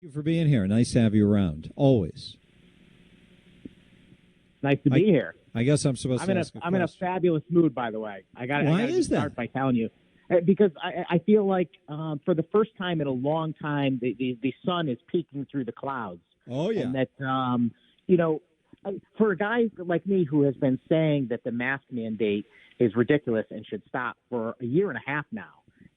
Thank you for being here. Nice to have you around. Always. Nice to be here. I guess I'm supposed to ask a question. I'm in a fabulous mood, by the way. Why is that? Start by telling you. Because I feel like for the first time in a long time, the sun is peeking through the clouds. Oh, yeah. And that, for a guy like me who has been saying that the mask mandate is ridiculous and should stop for a year and a half now.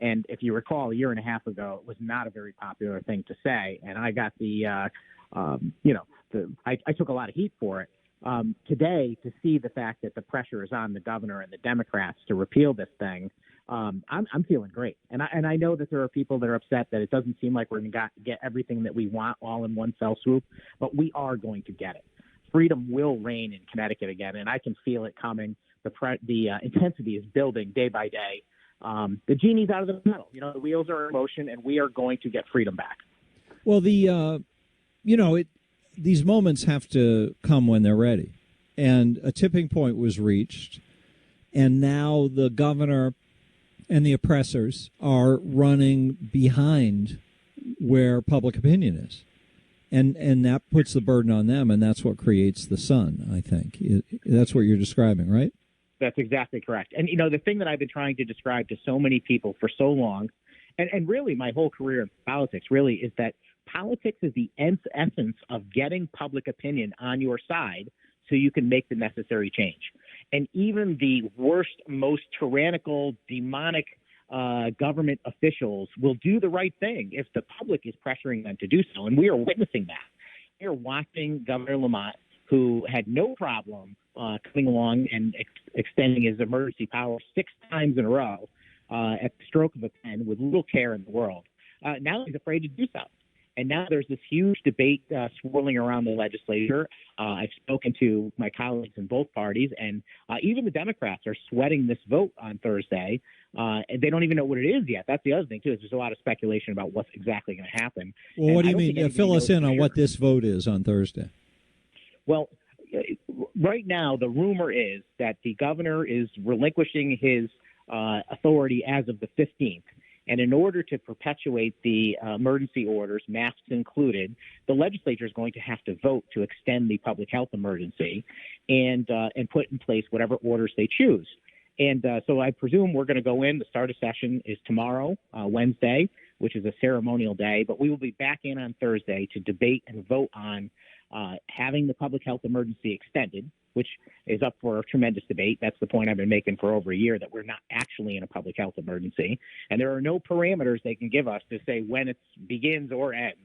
And if you recall, a year and a half ago, it was not a very popular thing to say. And I got I took a lot of heat for it. Today, to see the fact that the pressure is on the governor and the Democrats to repeal this thing, I'm feeling great. And I know that there are people that are upset that it doesn't seem like we're going to get everything that we want all in one fell swoop, but we are going to get it. Freedom will reign in Connecticut again, and I can feel it coming. The intensity is building day by day. The genie's out of the bottle. The wheels are in motion, and we are going to get freedom back. Well, these moments have to come when they're ready. And a tipping point was reached, and now the governor and the oppressors are running behind where public opinion is. And that puts the burden on them, and that's what creates the sun, I think. That's what you're describing, right? That's exactly correct. And, the thing that I've been trying to describe to so many people for so long, and really my whole career in politics really, is that politics is the essence of getting public opinion on your side so you can make the necessary change. And even the worst, most tyrannical, demonic government officials will do the right thing if the public is pressuring them to do so. And we are witnessing that. We are watching Governor Lamont, who had no problem coming along and extending his emergency power 6 times in a row at the stroke of a pen with little care in the world. Now he's afraid to do so. And now there's this huge debate swirling around the legislature. I've spoken to my colleagues in both parties, and even the Democrats are sweating this vote on Thursday. And they don't even know what it is yet. That's the other thing, too, is there's a lot of speculation about what's exactly going to happen. Well, what do you mean? Fill us in on what this vote is on Thursday. Well, right now, the rumor is that the governor is relinquishing his authority as of the 15th. And in order to perpetuate the emergency orders, masks included, the legislature is going to have to vote to extend the public health emergency and put in place whatever orders they choose. And so I presume we're going to go in. The start of session is tomorrow, Wednesday, which is a ceremonial day. But we will be back in on Thursday to debate and vote on having the public health emergency extended, which is up for a tremendous debate. That's the point I've been making for over a year, that we're not actually in a public health emergency. And there are no parameters they can give us to say when it begins or ends.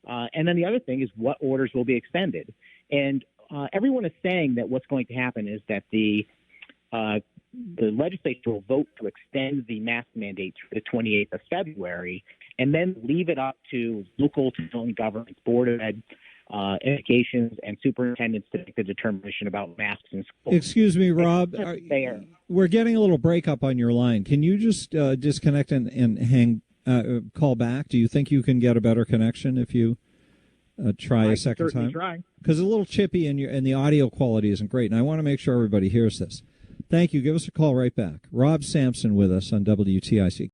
And then the other thing is what orders will be extended. And everyone is saying that what's going to happen is that the legislature will vote to extend the mask mandate through the 28th of February and then leave it up to local town governments, Board of Ed, educations, and superintendents to make the determination about masks in schools. Excuse me, Rob. We're getting a little breakup on your line. Can you just disconnect and call back? Do you think you can get a better connection if you try a second time? Try. Because it's a little chippy and the audio quality isn't great, and I want to make sure everybody hears this. Thank you. Give us a call right back. Rob Sampson with us on WTIC.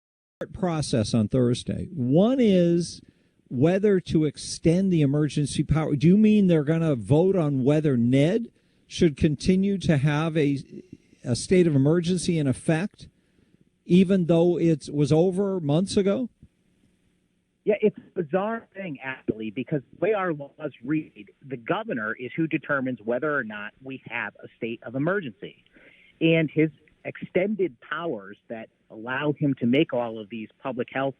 Process on Thursday. One is whether to extend the emergency power. Do you mean they're going to vote on whether Ned should continue to have a state of emergency in effect, even though it was over months ago? Yeah, it's a bizarre thing, actually, because the way our laws read, the governor is who determines whether or not we have a state of emergency. And his extended powers that allow him to make all of these public health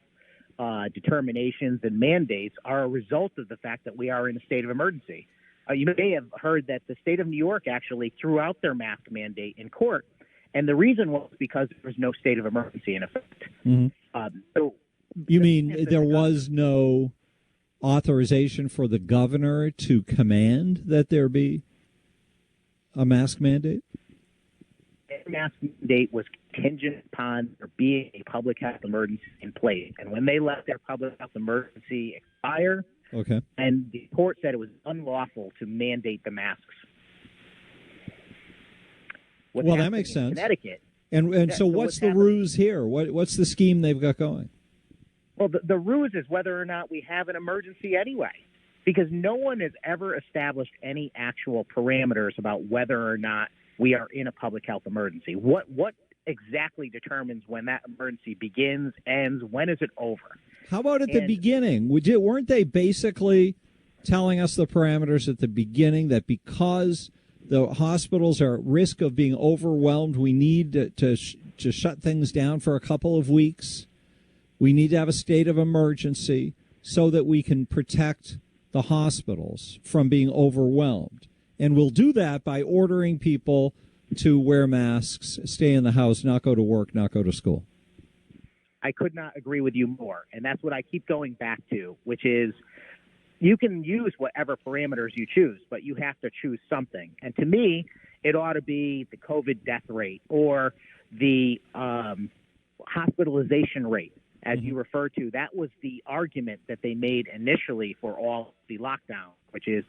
determinations and mandates are a result of the fact that we are in a state of emergency. You may have heard that the state of New York actually threw out their mask mandate in court, and the reason was because there was no state of emergency in effect. Mm-hmm. You mean there was no authorization for the governor to command that there be a mask mandate? The mask mandate was contingent upon there being a public health emergency in place. And when they let their public health emergency expire, okay, and the court said it was unlawful to mandate the masks. Well, that makes sense. Connecticut. And so what's the ruse here? What's the scheme they've got going? Well, the ruse is whether or not we have an emergency anyway, because no one has ever established any actual parameters about whether or not we are in a public health emergency. What exactly determines when that emergency begins, ends, when is it over? How about at the beginning? Weren't they basically telling us the parameters at the beginning that because the hospitals are at risk of being overwhelmed, we need to shut things down for a couple of weeks? We need to have a state of emergency so that we can protect the hospitals from being overwhelmed. And we'll do that by ordering people to wear masks, stay in the house, not go to work, not go to school. I could not agree with you more. And that's what I keep going back to, which is you can use whatever parameters you choose, but you have to choose something. And to me, it ought to be the COVID death rate or the hospitalization rate, as you refer to. That was the argument that they made initially for all the lockdown, which is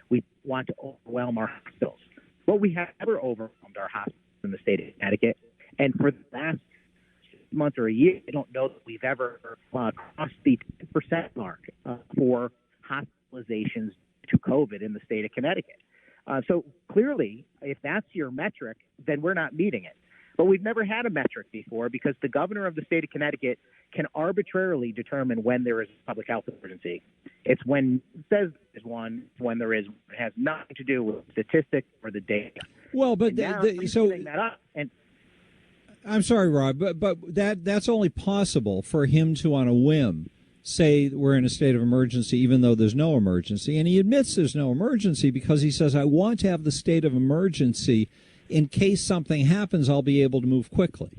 we want to overwhelm our hospitals. Well, we have never overwhelmed our hospitals in the state of Connecticut. And for the last month or a year, I don't know that we've ever crossed the 10% mark for hospitalizations to COVID in the state of Connecticut. So clearly, if that's your metric, then we're not meeting it. But we've never had a metric before because the governor of the state of Connecticut can arbitrarily determine when there is a public health emergency. It's when it says there's one, when there is. It has nothing to do with statistics or the data. Well, but so that up and I'm sorry, Rob, but that's only possible for him to, on a whim, say we're in a state of emergency, even though there's no emergency. And he admits there's no emergency because he says, I want to have the state of emergency in case something happens, I'll be able to move quickly.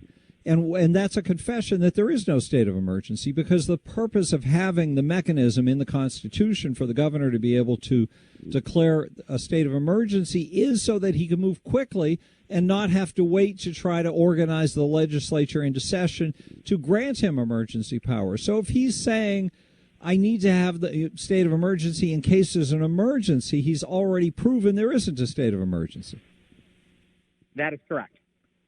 And that's a confession that there is no state of emergency because the purpose of having the mechanism in the Constitution for the governor to be able to declare a state of emergency is so that he can move quickly and not have to wait to try to organize the legislature into session to grant him emergency powers. So if he's saying, I need to have the state of emergency in case there's an emergency, he's already proven there isn't a state of emergency. That is correct.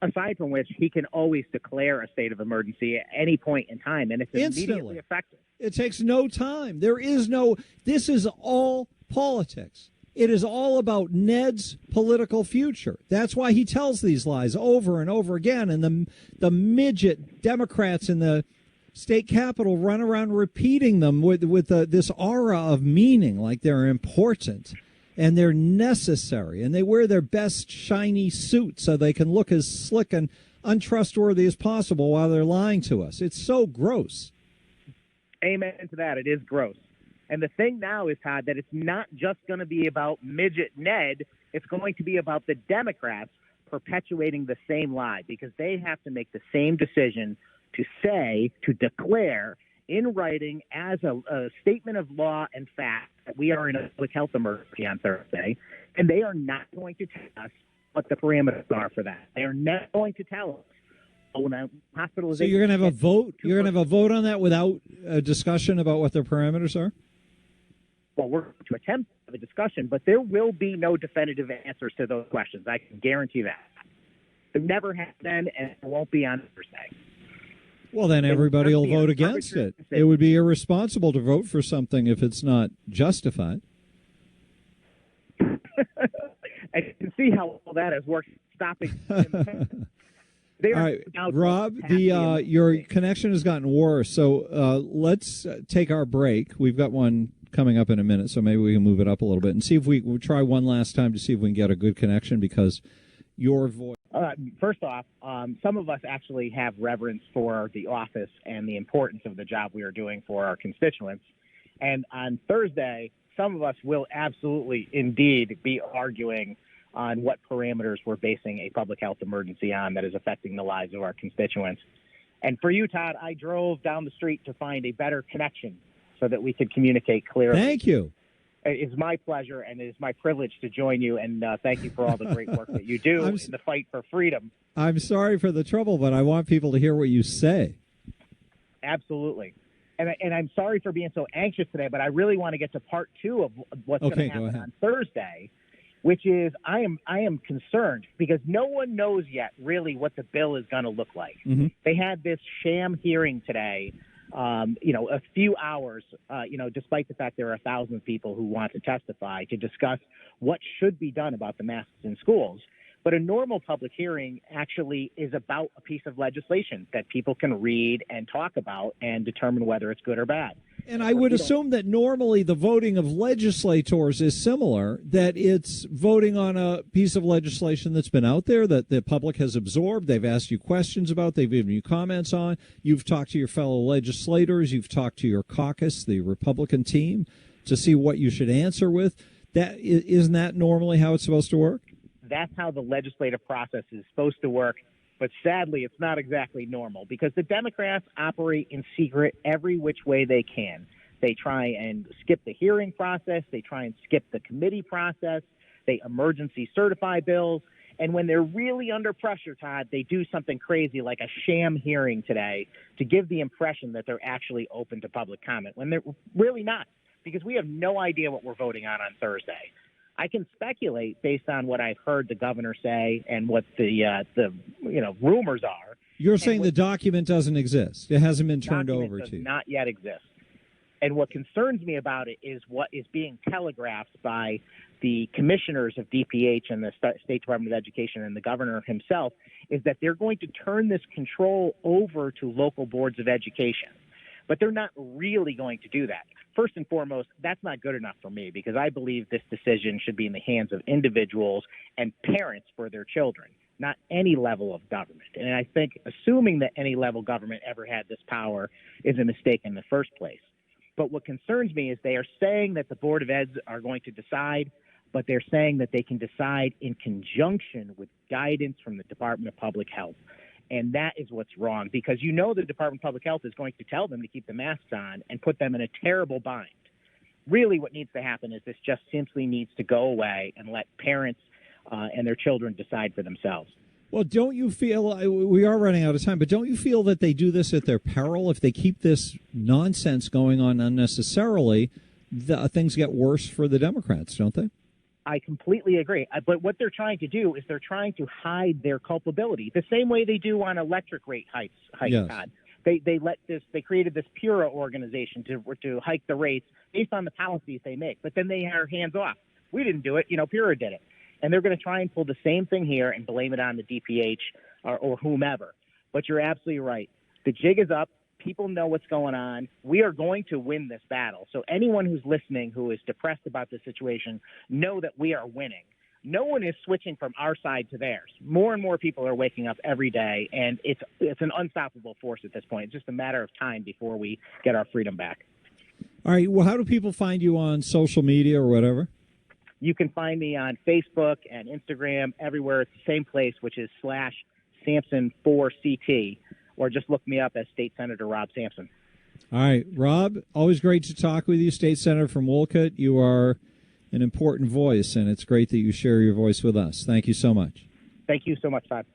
Aside from which, he can always declare a state of emergency at any point in time, and it's immediately effective. It takes no time. This is all politics. It is all about Ned's political future. That's why he tells these lies over and over again, and the midget Democrats in the state capitol run around repeating them with this aura of meaning, like they're important. And they're necessary, and they wear their best shiny suit so they can look as slick and untrustworthy as possible while they're lying to us. It's so gross. Amen to that. It is gross. And the thing now is, Todd, that it's not just going to be about midget Ned. It's going to be about the Democrats perpetuating the same lie because they have to make the same decision to declare in writing as a statement of law and fact that we are in a public health emergency on Thursday, and they are not going to tell us what the parameters are for that. They are not going to tell us. Hospitalization. So you're going to have a vote? You're going to have a vote on that without a discussion about what their parameters are? Well, we're going to attempt to have a discussion, but there will be no definitive answers to those questions. I can guarantee that. It never has been, and it won't be on Thursday. Well, then everybody will vote against it. It would be irresponsible to vote for something if it's not justified. I can see how all that has worked, stopping. All right, Rob, your connection has gotten worse, so let's take our break. We've got one coming up in a minute, so maybe we can move it up a little bit and see if we'll try one last time to see if we can get a good connection because your voice. First off, some of us actually have reverence for the office and the importance of the job we are doing for our constituents. And on Thursday, some of us will absolutely indeed be arguing on what parameters we're basing a public health emergency on that is affecting the lives of our constituents. And for you, Todd, I drove down the street to find a better connection so that we could communicate clearly. Thank you. It's my pleasure and it is my privilege to join you, and thank you for all the great work that you do in the fight for freedom. I'm sorry for the trouble, but I want people to hear what you say. Absolutely. And I'm sorry for being so anxious today, but I really want to get to part two of what's going to happen on Thursday, which is I am concerned because no one knows yet really what the bill is going to look like. Mm-hmm. They had this sham hearing today a few hours, despite the fact there are 1,000 people who want to testify to discuss what should be done about the masks in schools. But a normal public hearing actually is about a piece of legislation that people can read and talk about and determine whether it's good or bad. And I would assume that normally the voting of legislators is similar, that it's voting on a piece of legislation that's been out there, that the public has absorbed, they've asked you questions about, they've given you comments on, you've talked to your fellow legislators, you've talked to your caucus, the Republican team, to see what you should answer with. Isn't that normally how it's supposed to work? That's how the legislative process is supposed to work. But sadly, it's not exactly normal because the Democrats operate in secret every which way they can. They try and skip the hearing process. They try and skip the committee process. They emergency certify bills. And when they're really under pressure, Todd, they do something crazy like a sham hearing today to give the impression that they're actually open to public comment when they're really not, because we have no idea what we're voting on Thursday. I can speculate based on what I've heard the governor say and what the rumors are. You're saying the document doesn't exist. It hasn't been turned over to you. Does not yet exist. And what concerns me about it is what is being telegraphed by the commissioners of DPH and the State Department of Education and the governor himself is that they're going to turn this control over to local boards of education. But they're not really going to do that. First and foremost, that's not good enough for me because I believe this decision should be in the hands of individuals and parents for their children, not any level of government. And I think assuming that any level government ever had this power is a mistake in the first place. But what concerns me is they are saying that the Board of Eds are going to decide, but they're saying that they can decide in conjunction with guidance from the Department of Public Health. And that is what's wrong because the Department of Public Health is going to tell them to keep the masks on and put them in a terrible bind. Really what needs to happen is this just simply needs to go away and let parents and their children decide for themselves. Well, don't you feel, we are running out of time, but don't you feel that they do this at their peril? If they keep this nonsense going on unnecessarily, things get worse for the Democrats, don't they? I completely agree. But what they're trying to do is they're trying to hide their culpability, the same way they do on electric rate hikes, yes. Todd. They created this PURA organization to hike the rates based on the policies they make, but then they are hands off. We didn't do it, PURA did it. And they're going to try and pull the same thing here and blame it on the DPH or whomever. But you're absolutely right. The jig is up. People know what's going on. We are going to win this battle. So anyone who's listening who is depressed about this situation, know that we are winning. No one is switching from our side to theirs. More and more people are waking up every day, and it's an unstoppable force at this point. It's just a matter of time before we get our freedom back. All right. Well, how do people find you on social media or whatever? You can find me on Facebook and Instagram, everywhere. It's the same place, which is /Sampson4CT, or just look me up as State Senator Rob Sampson. All right, Rob, always great to talk with you, State Senator from Wolcott. You are an important voice, and it's great that you share your voice with us. Thank you so much. Thank you so much, Todd.